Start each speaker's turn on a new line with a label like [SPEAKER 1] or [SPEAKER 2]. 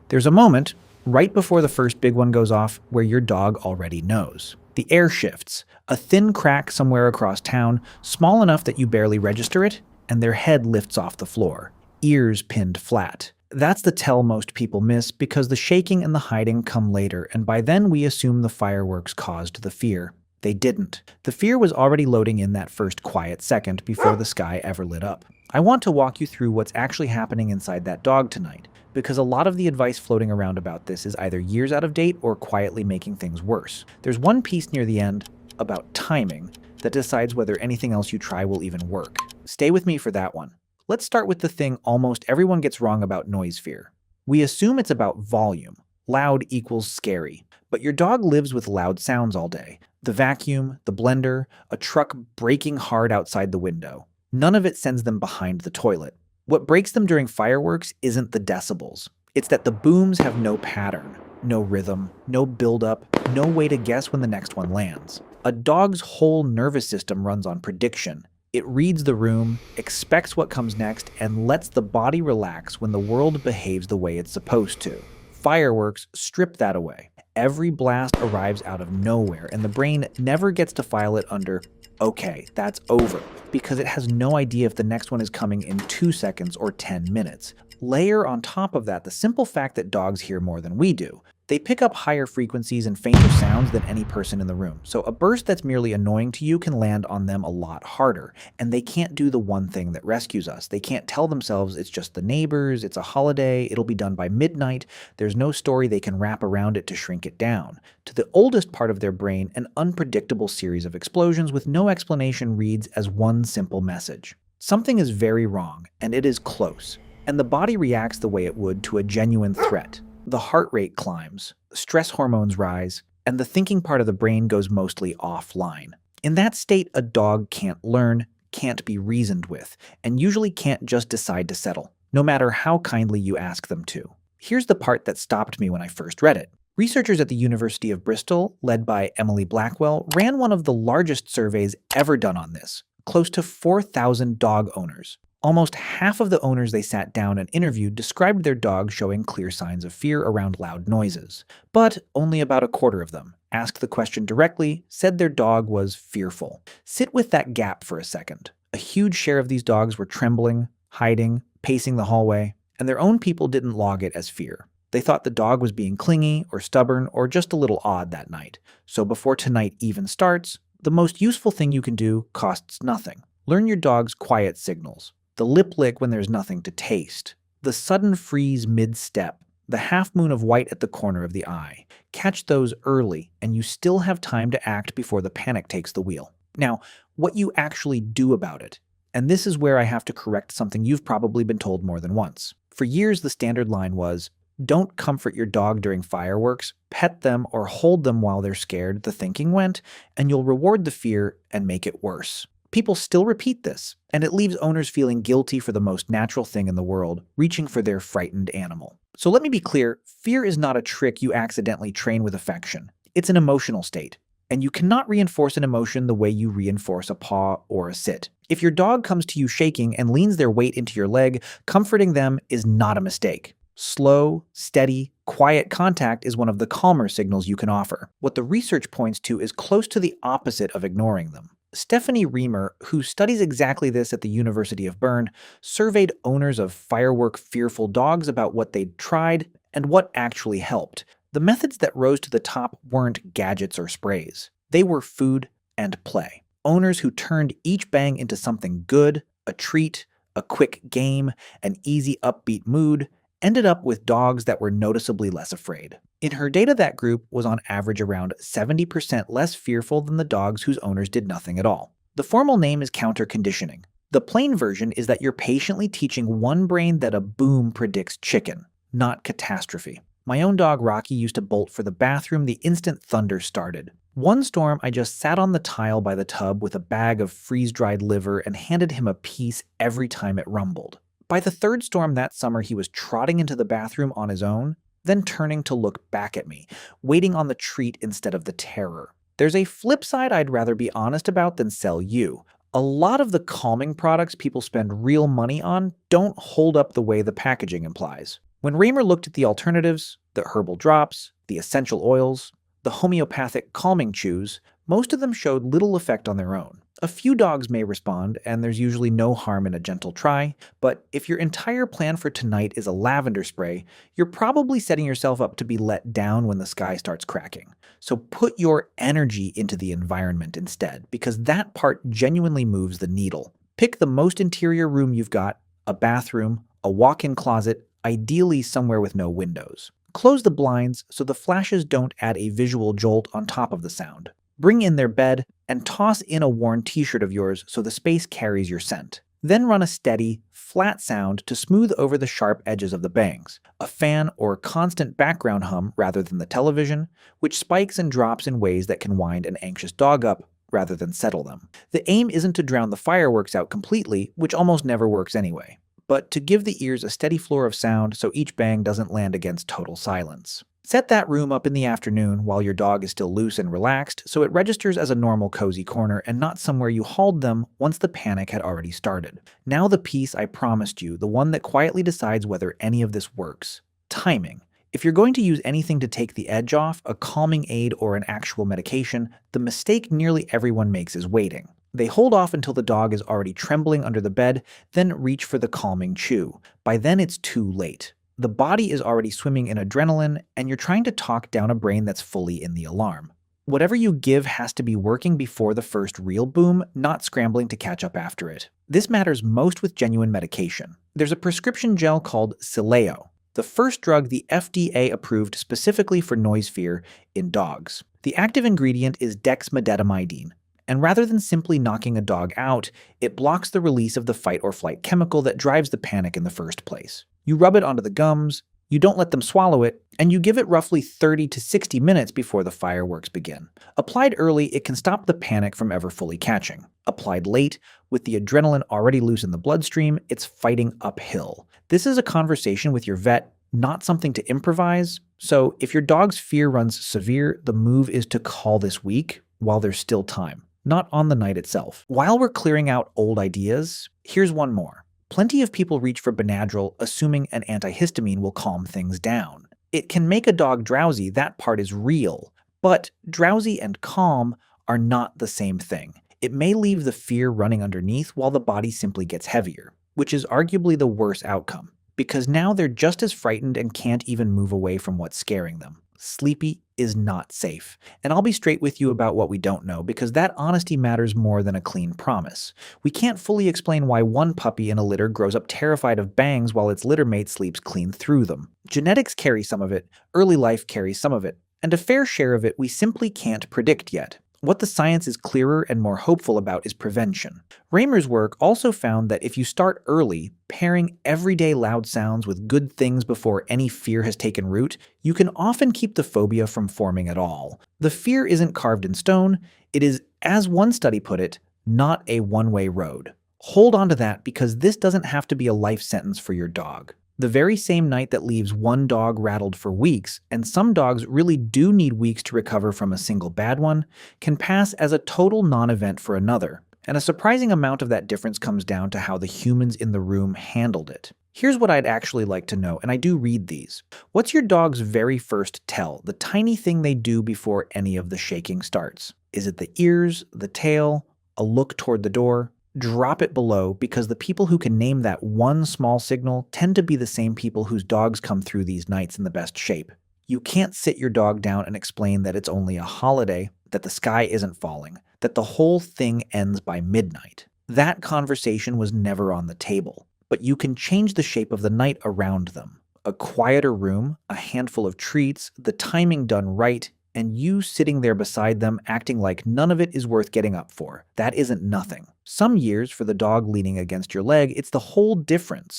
[SPEAKER 1] There's a moment, right before the first big one goes off, where your dog already knows. The air shifts, a thin crack somewhere across town, small enough that you barely register it, and their head lifts off the floor, ears pinned flat. That's the tell most people miss because the shaking and the hiding come later, and by then we assume the fireworks caused the fear. They didn't. The fear was already loading in that first quiet second before the sky ever lit up. I want to walk you through what's actually happening inside that dog tonight, because a lot of the advice floating around about this is either years out of date or quietly making things worse. There's one piece near the end about timing that decides whether anything else you try will even work. Stay with me for that one. Let's start with the thing almost everyone gets wrong about noise fear. We assume it's about volume. Loud equals scary. But your dog lives with loud sounds all day. The vacuum, the blender, a truck braking hard outside the window. None of it sends them behind the toilet. What breaks them during fireworks isn't the decibels. It's that the booms have no pattern, no rhythm, no buildup, no way to guess when the next one lands. A dog's whole nervous system runs on prediction. It reads the room, expects what comes next, and lets the body relax when the world behaves the way it's supposed to. Fireworks strip that away. Every blast arrives out of nowhere, and the brain never gets to file it under, okay, that's over, because it has no idea if the next one is coming in 2 seconds or 10 minutes. Layer on top of that the simple fact that dogs hear more than we do. They pick up higher frequencies and fainter sounds than any person in the room, so a burst that's merely annoying to you can land on them a lot harder, and they can't do the one thing that rescues us. They can't tell themselves it's just the neighbors, it's a holiday, it'll be done by midnight. There's no story they can wrap around it to shrink it down. To the oldest part of their brain, an unpredictable series of explosions with no explanation reads as one simple message. Something is very wrong, and it is close, and the body reacts the way it would to a genuine threat. The heart rate climbs, stress hormones rise, and the thinking part of the brain goes mostly offline. In that state, a dog can't learn, can't be reasoned with, and usually can't just decide to settle, no matter how kindly you ask them to. Here's the part that stopped me when I first read it. Researchers at the University of Bristol, led by Emily Blackwell, ran one of the largest surveys ever done on this, close to 4,000 dog owners. Almost half of the owners they sat down and interviewed described their dog showing clear signs of fear around loud noises. But only about a quarter of them, asked the question directly, said their dog was fearful. Sit with that gap for a second. A huge share of these dogs were trembling, hiding, pacing the hallway, and their own people didn't log it as fear. They thought the dog was being clingy or stubborn or just a little odd that night. So before tonight even starts, the most useful thing you can do costs nothing. Learn your dog's quiet signals. The lip lick when there's nothing to taste, the sudden freeze mid-step, the half moon of white at the corner of the eye. Catch those early, and you still have time to act before the panic takes the wheel. Now, what you actually do about it. And this is where I have to correct something you've probably been told more than once. For years, the standard line was, don't comfort your dog during fireworks, pet them or hold them while they're scared, the thinking went, and you'll reward the fear and make it worse. People still repeat this, and it leaves owners feeling guilty for the most natural thing in the world, reaching for their frightened animal. So let me be clear, fear is not a trick you accidentally train with affection. It's an emotional state, and you cannot reinforce an emotion the way you reinforce a paw or a sit. If your dog comes to you shaking and leans their weight into your leg, comforting them is not a mistake. Slow, steady, quiet contact is one of the calmer signals you can offer. What the research points to is close to the opposite of ignoring them. Stephanie Reamer, who studies exactly this at the University of Bern, surveyed owners of firework-fearful dogs about what they'd tried and what actually helped. The methods that rose to the top weren't gadgets or sprays. They were food and play. Owners who turned each bang into something good, a treat, a quick game, an easy upbeat mood, ended up with dogs that were noticeably less afraid. In her data, that group was on average around 70% less fearful than the dogs whose owners did nothing at all. The formal name is counter-conditioning. The plain version is that you're patiently teaching one brain that a boom predicts chicken, not catastrophe. My own dog Rocky used to bolt for the bathroom the instant thunder started. One storm, I just sat on the tile by the tub with a bag of freeze-dried liver and handed him a piece every time it rumbled. By the third storm that summer, he was trotting into the bathroom on his own, then turning to look back at me, waiting on the treat instead of the terror. There's a flip side I'd rather be honest about than sell you. A lot of the calming products people spend real money on don't hold up the way the packaging implies. When Raymer looked at the alternatives, the herbal drops, the essential oils, the homeopathic calming chews, most of them showed little effect on their own. A few dogs may respond, and there's usually no harm in a gentle try, but if your entire plan for tonight is a lavender spray, you're probably setting yourself up to be let down when the sky starts cracking. So put your energy into the environment instead, because that part genuinely moves the needle. Pick the most interior room you've got, a bathroom, a walk-in closet, ideally somewhere with no windows. Close the blinds so the flashes don't add a visual jolt on top of the sound. Bring in their bed and toss in a worn t-shirt of yours so the space carries your scent. Then run a steady, flat sound to smooth over the sharp edges of the bangs, a fan or constant background hum rather than the television, which spikes and drops in ways that can wind an anxious dog up rather than settle them. The aim isn't to drown the fireworks out completely, which almost never works anyway, but to give the ears a steady floor of sound so each bang doesn't land against total silence. Set that room up in the afternoon while your dog is still loose and relaxed so it registers as a normal cozy corner and not somewhere you hauled them once the panic had already started. Now the piece I promised you, the one that quietly decides whether any of this works. Timing. If you're going to use anything to take the edge off, a calming aid or an actual medication, the mistake nearly everyone makes is waiting. They hold off until the dog is already trembling under the bed, then reach for the calming chew. By then it's too late. The body is already swimming in adrenaline, and you're trying to talk down a brain that's fully in the alarm. Whatever you give has to be working before the first real boom, not scrambling to catch up after it. This matters most with genuine medication. There's a prescription gel called Sileo, the first drug the FDA approved specifically for noise fear in dogs. The active ingredient is dexmedetomidine, and rather than simply knocking a dog out, it blocks the release of the fight or flight chemical that drives the panic in the first place. You rub it onto the gums, you don't let them swallow it, and you give it roughly 30 to 60 minutes before the fireworks begin. Applied early, it can stop the panic from ever fully catching. Applied late, with the adrenaline already loose in the bloodstream, it's fighting uphill. This is a conversation with your vet, not something to improvise. So if your dog's fear runs severe, the move is to call this week while there's still time, not on the night itself. While we're clearing out old ideas, here's one more. Plenty of people reach for Benadryl, assuming an antihistamine will calm things down. It can make a dog drowsy, that part is real, but drowsy and calm are not the same thing. It may leave the fear running underneath while the body simply gets heavier, which is arguably the worst outcome, because now they're just as frightened and can't even move away from what's scaring them. Sleepy is not safe. And I'll be straight with you about what we don't know, because that honesty matters more than a clean promise. We can't fully explain why one puppy in a litter grows up terrified of bangs while its littermate sleeps clean through them. Genetics carry some of it, early life carries some of it, and a fair share of it we simply can't predict yet. What the science is clearer and more hopeful about is prevention. Raymer's work also found that if you start early, pairing everyday loud sounds with good things before any fear has taken root, you can often keep the phobia from forming at all. The fear isn't carved in stone, it is, as one study put it, not a one-way road. Hold on to that, because this doesn't have to be a life sentence for your dog. The very same night that leaves one dog rattled for weeks, and some dogs really do need weeks to recover from a single bad one, can pass as a total non-event for another. And a surprising amount of that difference comes down to how the humans in the room handled it. Here's what I'd actually like to know, and I do read these. What's your dog's very first tell, the tiny thing they do before any of the shaking starts? Is it the ears, the tail, a look toward the door? Drop it below, because the people who can name that one small signal tend to be the same people whose dogs come through these nights in the best shape. You can't sit your dog down and explain that it's only a holiday, that the sky isn't falling, that the whole thing ends by midnight. That conversation was never on the table, but you can change the shape of the night around them. A quieter room, a handful of treats, the timing done right, and you sitting there beside them acting like none of it is worth getting up for. That isn't nothing. Some years, for the dog leaning against your leg, it's the whole difference.